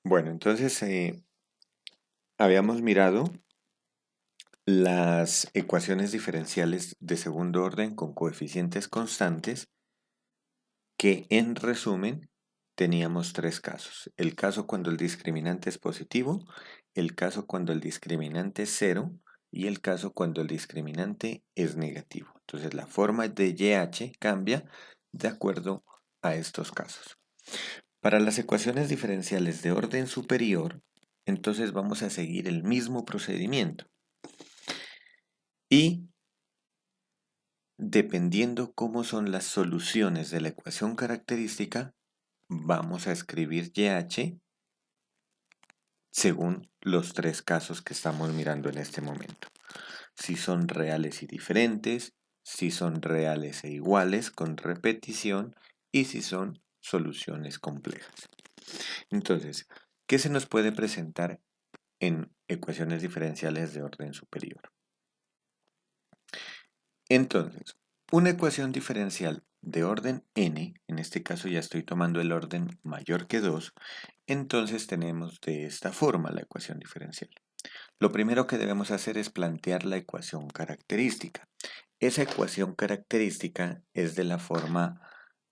Bueno, entonces habíamos mirado las ecuaciones diferenciales de segundo orden con coeficientes constantes que en resumen teníamos tres casos. El caso cuando el discriminante es positivo, el caso cuando el discriminante es cero y el caso cuando el discriminante es negativo. Entonces la forma de YH cambia de acuerdo a estos casos. Para las ecuaciones diferenciales de orden superior, entonces vamos a seguir el mismo procedimiento. Y dependiendo cómo son las soluciones de la ecuación característica, vamos a escribir YH según los tres casos que estamos mirando en este momento. Si son reales y diferentes, si son reales e iguales con repetición y si son soluciones complejas. Entonces, ¿qué se nos puede presentar en ecuaciones diferenciales de orden superior? Entonces, una ecuación diferencial de orden n, en este caso ya estoy tomando el orden mayor que 2, entonces tenemos de esta forma la ecuación diferencial. Lo primero que debemos hacer es plantear la ecuación característica. Esa ecuación característica es de la forma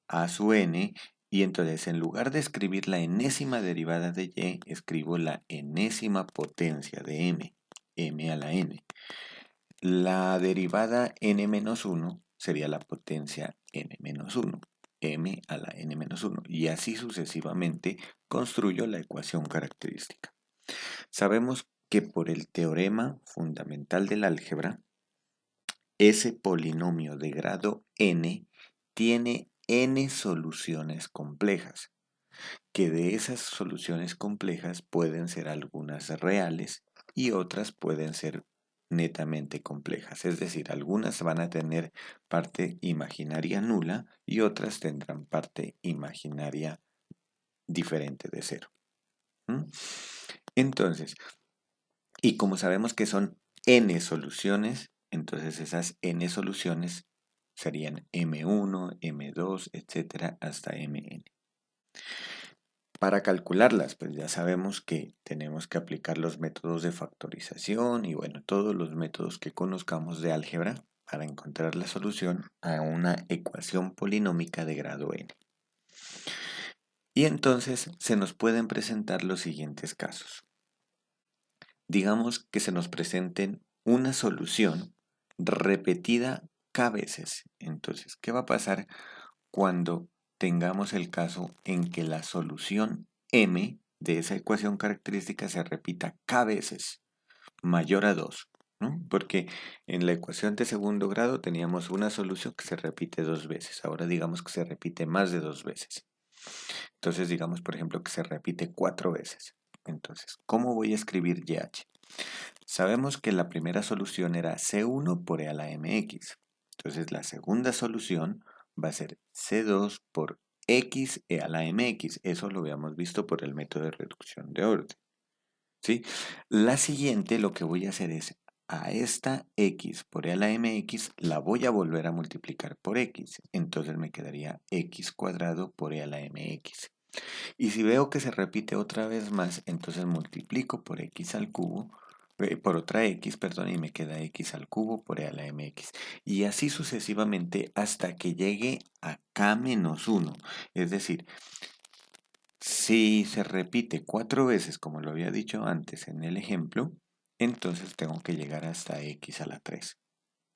a sub n y entonces en lugar de escribir la enésima derivada de y, escribo la enésima potencia de m a la n. La derivada n-1 sería la potencia n-1, m a la n-1, y así sucesivamente construyo la ecuación característica. Sabemos que por el teorema fundamental del álgebra, ese polinomio de grado n tiene n soluciones complejas, que de esas soluciones complejas pueden ser algunas reales y otras pueden ser netamente complejas, es decir, algunas van a tener parte imaginaria nula y otras tendrán parte imaginaria diferente de cero. Entonces, y como sabemos que son n soluciones, entonces esas n soluciones serían m1, m2, etcétera, hasta mn. Para calcularlas, pues ya sabemos que tenemos que aplicar los métodos de factorización y bueno, todos los métodos que conozcamos de álgebra para encontrar la solución a una ecuación polinómica de grado n. Y entonces se nos pueden presentar los siguientes casos. Digamos que se nos presenten una solución repetida k veces. Entonces, ¿qué va a pasar cuando tengamos el caso en que la solución m de esa ecuación característica se repita k veces, mayor a 2? ¿No? Porque en la ecuación de segundo grado teníamos una solución que se repite 2 veces. Ahora digamos que se repite más de 2 veces. Entonces digamos, por ejemplo, que se repite 4 veces. Entonces, ¿cómo voy a escribir YH? Sabemos que la primera solución era C1 por E a la MX. Entonces la segunda solución va a ser C2 por X E a la MX. Eso lo habíamos visto por el método de reducción de orden. ¿Sí? La siguiente lo que voy a hacer es a esta X por E a la MX la voy a volver a multiplicar por X. Entonces me quedaría X cuadrado por E a la MX. Y si veo que se repite otra vez más, entonces multiplico por X al cubo por otra x, perdón, y me queda x al cubo por e a la mx. Y así sucesivamente hasta que llegue a k menos 1. Es decir, si se repite 4 veces, como lo había dicho antes en el ejemplo, entonces tengo que llegar hasta x a la 3.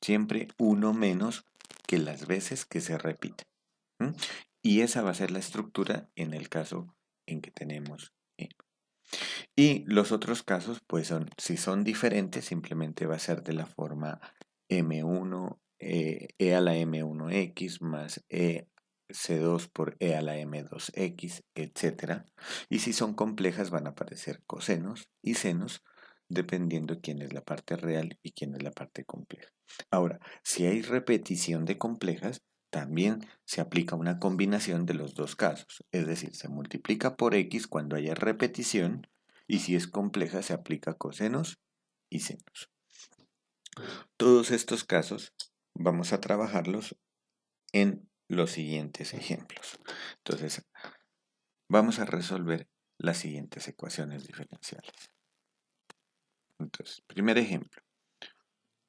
Siempre 1 menos que las veces que se repite. Y esa va a ser la estructura en el caso en que tenemos e. Y los otros casos, pues si son diferentes, simplemente va a ser de la forma m1, e a la m1x más c2 por e a la m2x, etc. Y si son complejas van a aparecer cosenos y senos, dependiendo quién es la parte real y quién es la parte compleja. Ahora, si hay repetición de complejas, también se aplica una combinación de los dos casos. Es decir, se multiplica por x cuando haya repetición y si es compleja se aplica cosenos y senos. Todos estos casos vamos a trabajarlos en los siguientes ejemplos. Entonces, vamos a resolver las siguientes ecuaciones diferenciales. Entonces, primer ejemplo,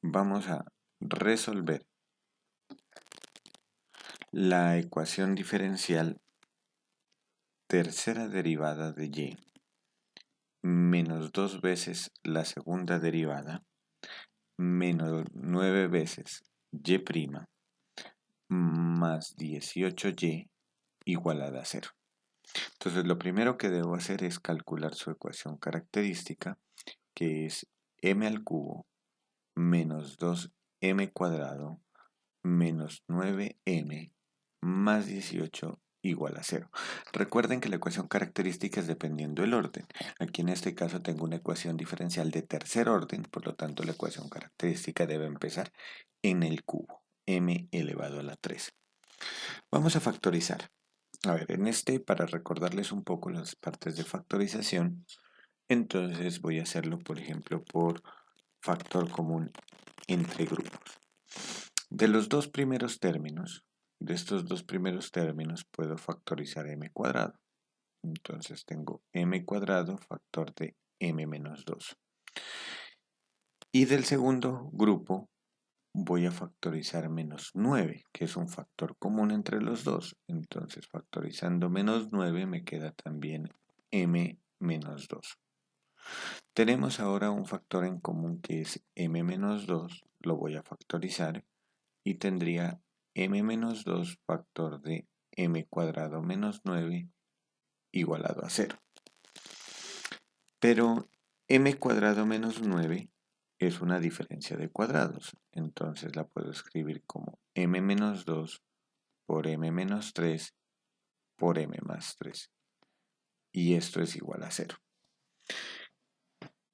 vamos a resolver la ecuación diferencial tercera derivada de y menos 2 veces la segunda derivada menos 9 veces y' más 18y igualada a 0. Entonces lo primero que debo hacer es calcular su ecuación característica, que es m al cubo menos 2m cuadrado menos 9m más 18 igual a 0. Recuerden que la ecuación característica es dependiendo del orden. Aquí en este caso tengo una ecuación diferencial de tercer orden, por lo tanto la ecuación característica debe empezar en el cubo, m elevado a la 3. Vamos a factorizar. A ver, en este, para recordarles un poco las partes de factorización, entonces voy a hacerlo, por ejemplo, por factor común entre grupos. De los dos primeros términos, de estos dos primeros términos, puedo factorizar m cuadrado. Entonces tengo m cuadrado factor de m menos 2. Y del segundo grupo voy a factorizar menos 9, que es un factor común entre los dos. Entonces factorizando menos 9 me queda también m menos 2. Tenemos ahora un factor en común que es m menos 2, lo voy a factorizar y tendría m menos 2 factor de m cuadrado menos 9 igualado a 0. Pero m cuadrado menos 9 es una diferencia de cuadrados, entonces la puedo escribir como m menos 2 por m menos 3 por m más 3. Y esto es igual a 0.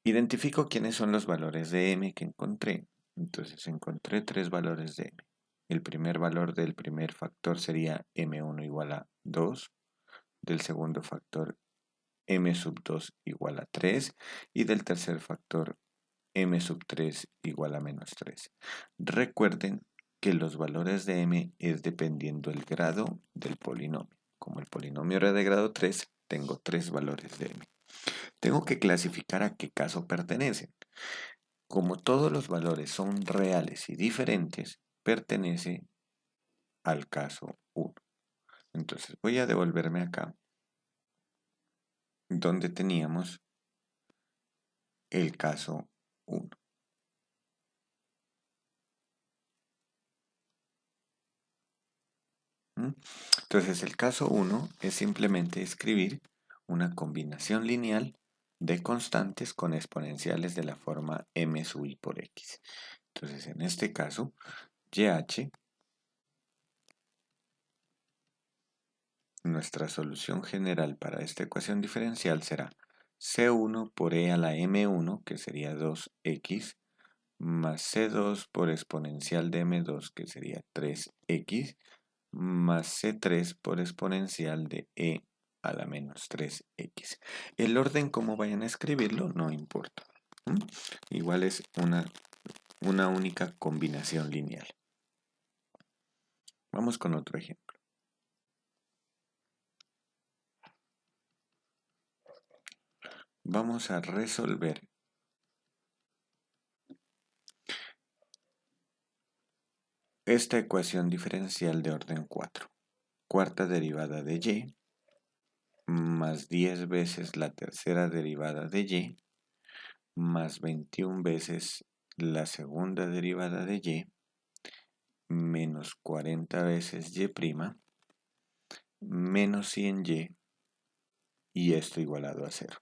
Identifico quiénes son los valores de m que encontré. Entonces encontré 3 valores de m. El primer valor del primer factor sería m1 igual a 2. Del segundo factor m sub 2 igual a 3. Y del tercer factor m sub 3 igual a menos 3. Recuerden que los valores de m es dependiendo del grado del polinomio. Como el polinomio era de grado 3, tengo 3 valores de m. Tengo que clasificar a qué caso pertenecen. Como todos los valores son reales y diferentes, pertenece al caso 1. Entonces voy a devolverme acá, donde teníamos el caso 1. Entonces el caso 1 es simplemente escribir una combinación lineal de constantes con exponenciales de la forma m sub i por x. Entonces en este caso, YH, nuestra solución general para esta ecuación diferencial será C1 por e a la m1, que sería 2x, más C2 por exponencial de m2, que sería 3x, más C3 por exponencial de e a la menos 3x. El orden como vayan a escribirlo no importa. Igual es una única combinación lineal. Vamos con otro ejemplo. Vamos a resolver esta ecuación diferencial de orden 4. Cuarta derivada de y más 10 veces la tercera derivada de y más 21 veces la segunda derivada de y menos 40 veces y' menos 100y y esto igualado a 0.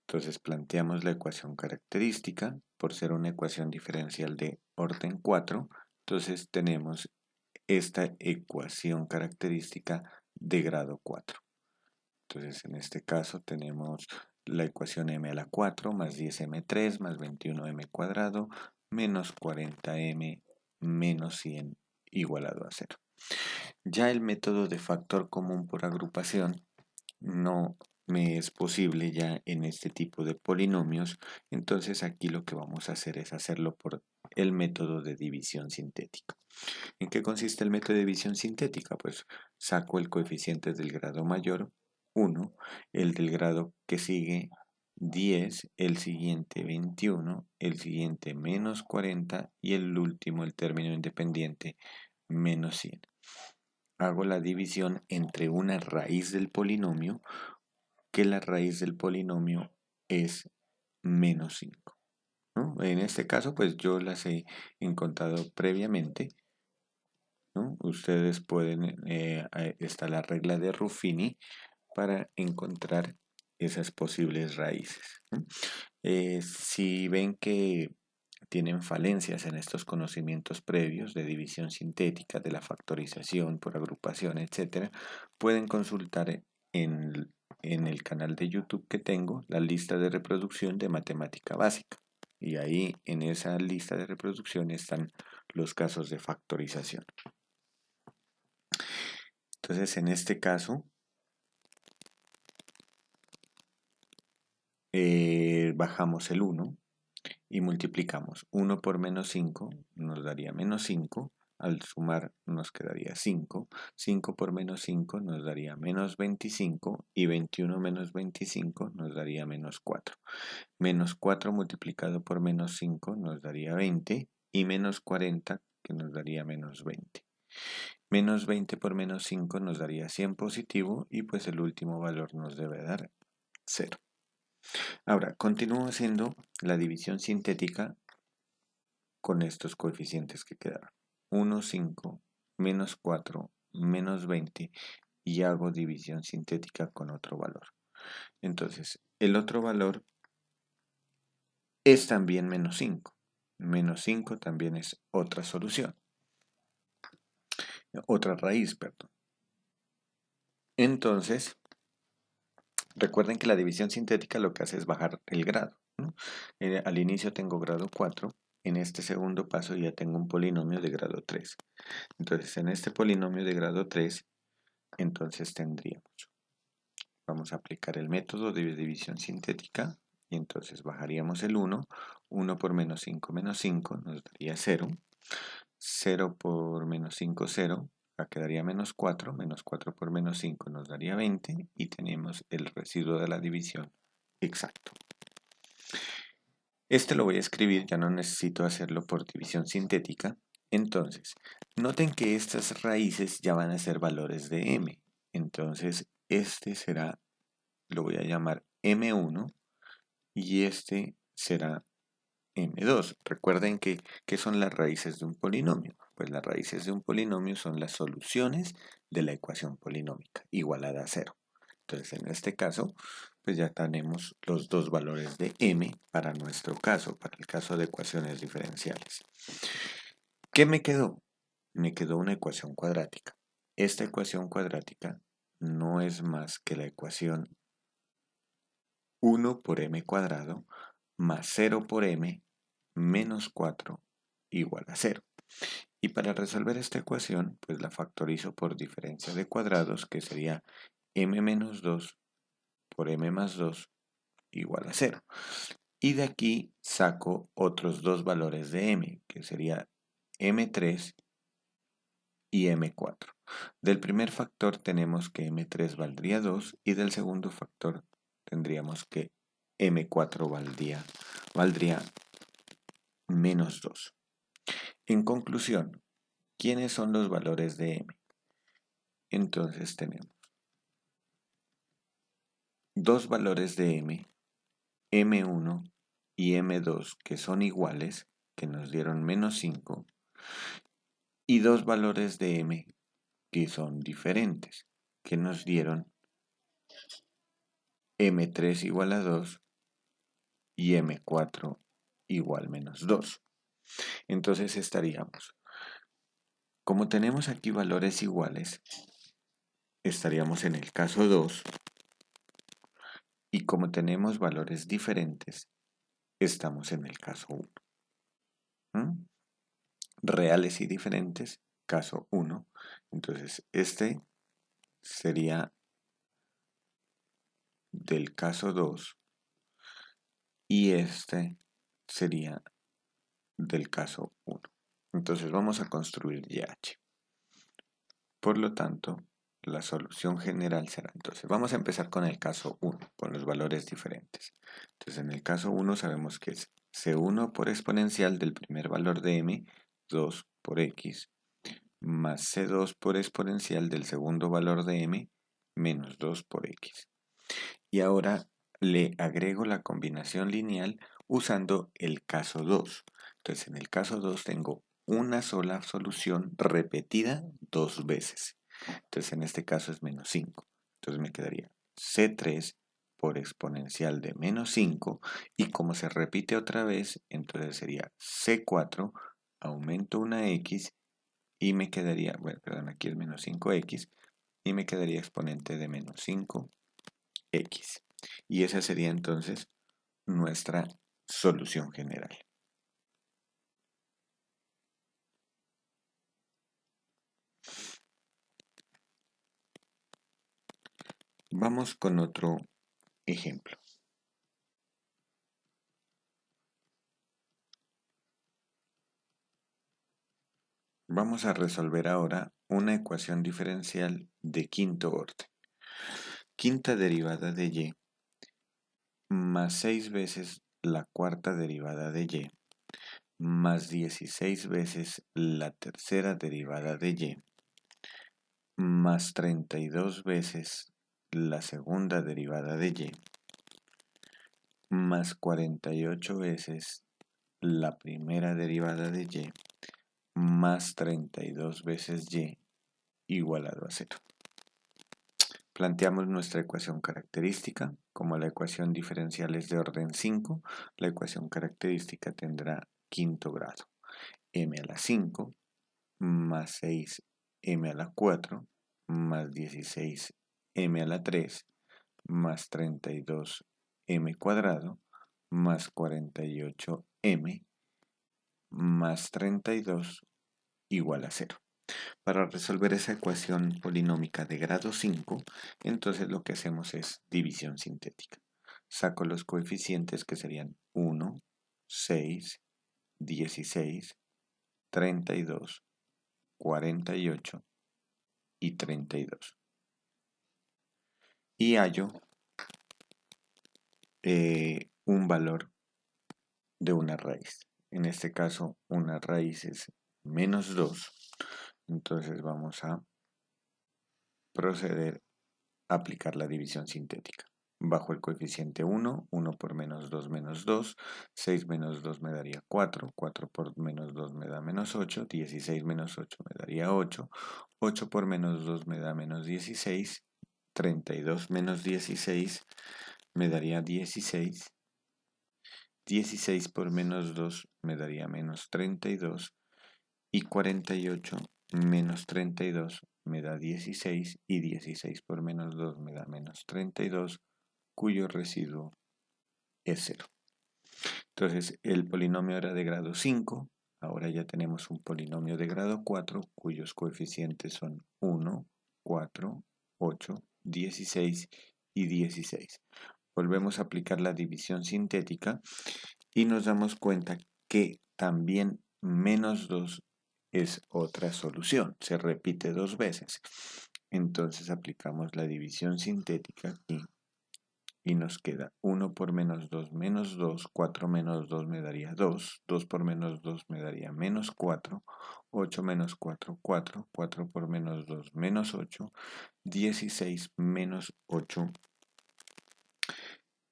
Entonces planteamos la ecuación característica por ser una ecuación diferencial de orden 4. Entonces tenemos esta ecuación característica de grado 4. Entonces en este caso tenemos la ecuación m a la 4 más 10m3 más 21m cuadrado menos 40m menos 100 igualado a 0. Ya el método de factor común por agrupación no me es posible ya en este tipo de polinomios, entonces aquí lo que vamos a hacer es hacerlo por el método de división sintética. ¿En qué consiste el método de división sintética? Pues saco el coeficiente del grado mayor 1, el del grado que sigue 10, el siguiente 21, el siguiente menos 40 y el último, el término independiente, menos 100. Hago la división entre una raíz del polinomio, que la raíz del polinomio es menos 5, ¿no? En este caso, pues yo las he encontrado previamente, ¿no? Ustedes pueden, está la regla de Ruffini para encontrar esas posibles raíces, ¿no? Si ven que tienen falencias en estos conocimientos previos de división sintética, de la factorización por agrupación, etcétera, pueden consultar en el canal de YouTube que tengo la lista de reproducción de matemática básica. Y ahí en esa lista de reproducción están los casos de factorización. Entonces, en este caso, bajamos el 1 y multiplicamos 1 por menos 5, nos daría menos 5. Al sumar nos quedaría 5. 5 por menos 5 nos daría menos 25 y 21 menos 25 nos daría menos 4. Menos 4 multiplicado por menos 5 nos daría 20 y menos 40 que nos daría menos 20. Menos 20 por menos 5 nos daría 100 positivo y pues el último valor nos debe dar 0. Ahora, continúo haciendo la división sintética con estos coeficientes que quedaron. 1, 5, menos 4, menos 20 y hago división sintética con otro valor. Entonces, el otro valor es también menos 5. Menos 5 también es otra solución. Otra raíz, perdón. Entonces, recuerden que la división sintética lo que hace es bajar el grado, ¿no? Al inicio tengo grado 4, en este segundo paso ya tengo un polinomio de grado 3. Entonces, en este polinomio de grado 3, entonces vamos a aplicar el método de división sintética y entonces bajaríamos el 1. 1 por menos 5 nos daría 0. 0 por menos 5, 0. Quedaría menos 4. Menos 4 por menos 5 nos daría 20 y tenemos el residuo de la división exacto. Este lo voy a escribir, ya no necesito hacerlo por división sintética. Entonces, noten que estas raíces ya van a ser valores de m. Entonces, este será, lo voy a llamar m1 y este será m2. Recuerden que, ¿qué son las raíces de un polinomio? Pues las raíces de un polinomio son las soluciones de la ecuación polinómica igualada a 0. Entonces, en este caso, pues ya tenemos los dos valores de m para nuestro caso, para el caso de ecuaciones diferenciales. ¿Qué me quedó? Me quedó una ecuación cuadrática. Esta ecuación cuadrática no es más que la ecuación 1 por m cuadrado más 0 por m menos 4 igual a 0. Y para resolver esta ecuación, pues la factorizo por diferencia de cuadrados, que sería m menos 2 por m más 2 igual a 0. Y de aquí saco otros dos valores de m, que sería m3 y m4. Del primer factor tenemos que m3 valdría 2 y del segundo factor tendríamos que m4 valdría menos 2. En conclusión, ¿quiénes son los valores de m? Entonces tenemos dos valores de m, m1 y m2, que son iguales, que nos dieron menos 5, y dos valores de m que son diferentes, que nos dieron m3 igual a 2 y m4 igual menos 2. Entonces estaríamos, como tenemos aquí valores iguales, estaríamos en el caso 2 y como tenemos valores diferentes, estamos en el caso 1. ¿Mm? Reales y diferentes, caso 1. Entonces este sería del caso 2 y este sería del caso 1. Entonces vamos a construir YH. Por lo tanto, la solución general será, entonces, vamos a empezar con el caso 1, con los valores diferentes. Entonces, en el caso 1 sabemos que es C1 por exponencial del primer valor de m, 2 por x, más C2 por exponencial del segundo valor de m, menos 2 por x. Y ahora le agrego la combinación lineal usando el caso 2. Entonces, en el caso 2 tengo una sola solución repetida 2 veces. Entonces, en este caso es menos 5. Entonces me quedaría C3 por exponencial de menos 5. Y como se repite otra vez, entonces sería C4, aumento una X y me quedaría, bueno, perdón, aquí es menos 5X. Y me quedaría exponente de menos 5X. Y esa sería entonces nuestra solución general. Vamos con otro ejemplo. Vamos a resolver ahora una ecuación diferencial de quinto orden. Quinta derivada de y más 6 veces la cuarta derivada de y más 16 veces la tercera derivada de y más 32 veces la segunda derivada de y más 48 veces la primera derivada de y más 32 veces y igualado a 0. Planteamos nuestra ecuación característica. Como la ecuación diferencial es de orden 5, la ecuación característica tendrá quinto grado. M a la 5 más 6 m a la 4 más 16 m a la 3 más 32 m cuadrado más 48 m más 32 igual a 0. Para resolver esa ecuación polinómica de grado 5, entonces lo que hacemos es división sintética. Saco los coeficientes que serían 1, 6, 16, 32, 48 y 32. Y hallo un valor de una raíz. En este caso, una raíz es menos 2. Entonces vamos a proceder a aplicar la división sintética. Bajo el coeficiente 1, 1 por menos 2 menos 2, 6 menos 2 me daría 4, 4 por menos 2 me da menos 8, 16 menos 8 me daría 8, 8 por menos 2 me da menos 16, 32 menos 16 me daría 16, 16 por menos 2 me daría menos 32 y 48 menos 32 me da 16 y 16 por menos 2 me da menos 32, cuyo residuo es 0. Entonces el polinomio era de grado 5, ahora ya tenemos un polinomio de grado 4 cuyos coeficientes son 1, 4, 8, 16 y 16. Volvemos a aplicar la división sintética y nos damos cuenta que también menos 2 es otra solución, se repite 2 veces. Entonces aplicamos la división sintética aquí y nos queda 1 por menos 2 menos 2, 4 menos 2 me daría 2, 2 por menos 2 me daría menos 4, 8 menos 4, 4, 4 por menos 2 menos 8, 16 menos 8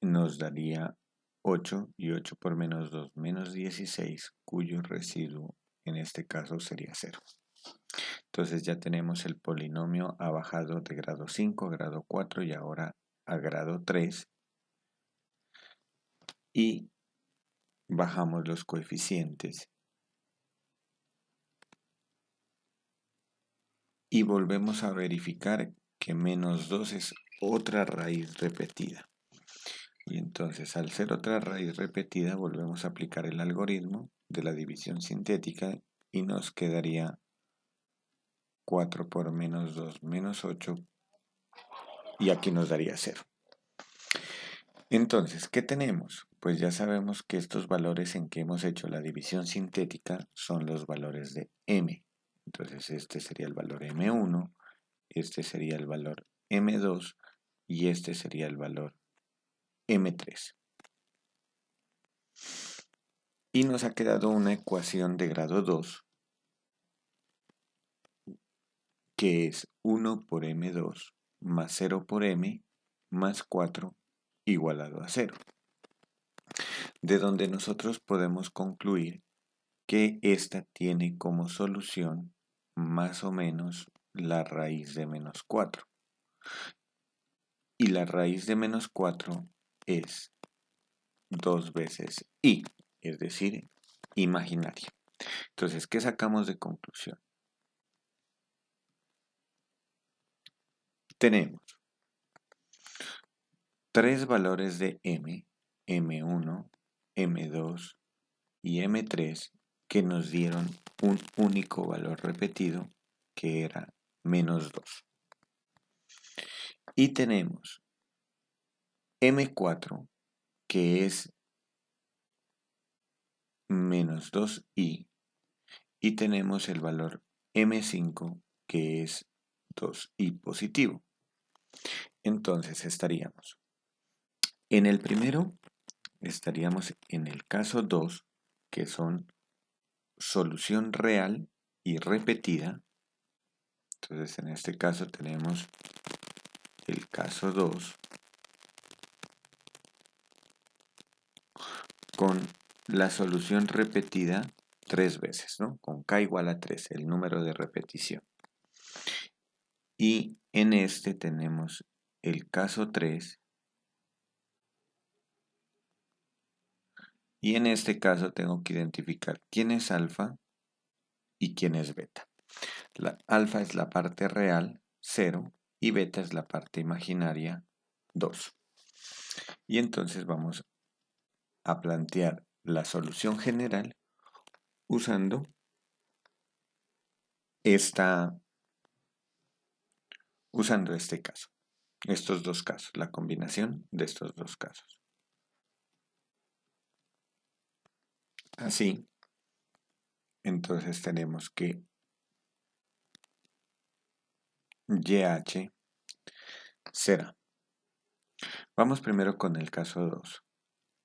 nos daría 8 y 8 por menos 2 menos 16, cuyo residuo en este caso sería 0. Entonces ya tenemos el polinomio ha bajado de grado 5 a grado 4 y ahora a grado 3. Y bajamos los coeficientes. Y volvemos a verificar que menos 2 es otra raíz repetida. Y entonces al ser otra raíz repetida volvemos a aplicar el algoritmo de la división sintética y nos quedaría 4 por menos 2 menos 8 y aquí nos daría 0. Entonces, ¿qué tenemos? Pues ya sabemos que estos valores en que hemos hecho la división sintética son los valores de m. Entonces este sería el valor m1, este sería el valor M2 y este sería el valor M3. Y nos ha quedado una ecuación de grado 2 que es 1 por M2 más 0 por M más 4 igualado a 0. De donde nosotros podemos concluir que esta tiene como solución más o menos la raíz de menos 4. Y la raíz de menos 4 es 2 veces i, es decir, imaginaria. Entonces, ¿qué sacamos de conclusión? Tenemos 3 valores de m, m1, m2 y m3 que nos dieron un único valor repetido que era menos 2. Y tenemos m4 que es menos 2i y tenemos el valor m5 que es 2i positivo. Entonces estaríamos en el primero, estaríamos en el caso 2, que son solución real y repetida. Entonces en este caso tenemos el caso 2 con la solución repetida 3 veces, ¿no? Con k igual a 3, el número de repetición. Y en este tenemos el caso 3. Y en este caso tengo que identificar quién es alfa y quién es beta. La alfa es la parte real, 0, y beta es la parte imaginaria, 2. Y entonces vamos a plantear la solución general usando este caso, estos dos casos, la combinación de estos dos casos. Así, entonces tenemos que YH será. Vamos primero con el caso 2.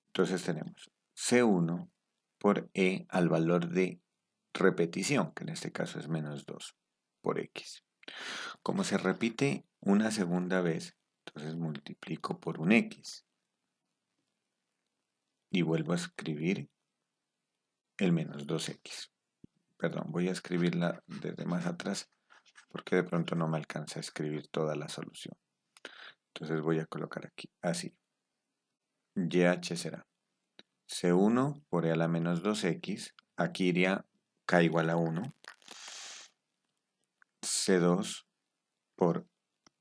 Entonces tenemos C1 por E al valor de repetición, que en este caso es menos 2 por X. Como se repite una segunda vez, entonces multiplico por un X. Y vuelvo a escribir el menos 2X. Perdón, voy a escribirla desde más atrás porque de pronto no me alcanza a escribir toda la solución. Entonces voy a colocar aquí, así. YH será C1 por E a la menos 2X. Aquí iría K igual a 1. C2 por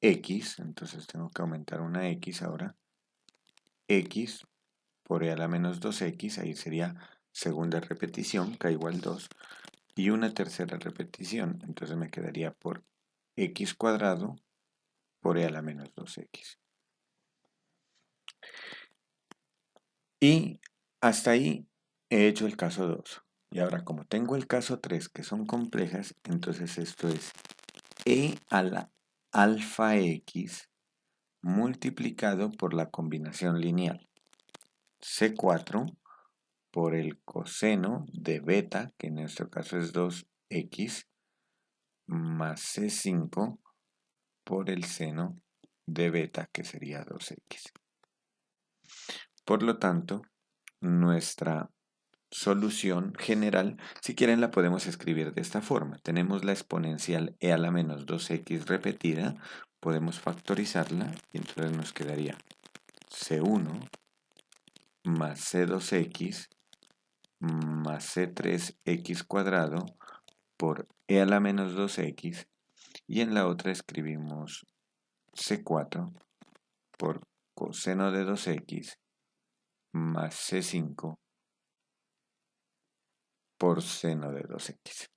X, entonces tengo que aumentar una X ahora. X por E a la menos 2X, ahí sería segunda repetición, K igual 2. Y una tercera repetición, entonces me quedaría por X cuadrado por E a la menos 2X. Y hasta ahí he hecho el caso 2. Y ahora como tengo el caso 3 que son complejas, entonces esto es E a la alfa X multiplicado por la combinación lineal. C4 por el coseno de beta, que en nuestro caso es 2X, más C5 por el seno de beta, que sería 2X. Por lo tanto, nuestra solución general, si quieren la podemos escribir de esta forma. Tenemos la exponencial e a la menos 2x repetida, podemos factorizarla y entonces nos quedaría c1 más c2x más c3x cuadrado por e a la menos 2x y en la otra escribimos c4 por coseno de 2x más c5 por seno de 2x.